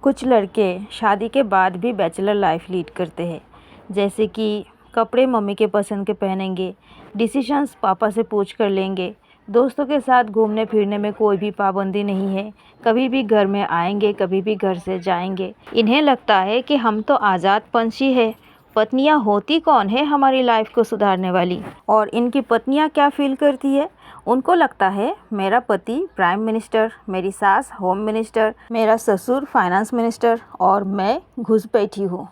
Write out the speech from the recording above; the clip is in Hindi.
कुछ लड़के शादी के बाद भी बैचलर लाइफ लीड करते हैं, जैसे कि कपड़े मम्मी के पसंद के पहनेंगे, डिसीजंस पापा से पूछ कर लेंगे, दोस्तों के साथ घूमने फिरने में कोई भी पाबंदी नहीं है, कभी भी घर में आएंगे, कभी भी घर से जाएंगे। इन्हें लगता है कि हम तो आज़ाद पंछी है। पत्नियां होती कौन है हमारी लाइफ को सुधारने वाली, और इनकी पत्नियां क्या फील करती है? उनको लगता है मेरा पति प्राइम मिनिस्टर, मेरी सास होम मिनिस्टर, मेरा ससुर फाइनेंस मिनिस्टर और मैं घुस बैठी हूँ।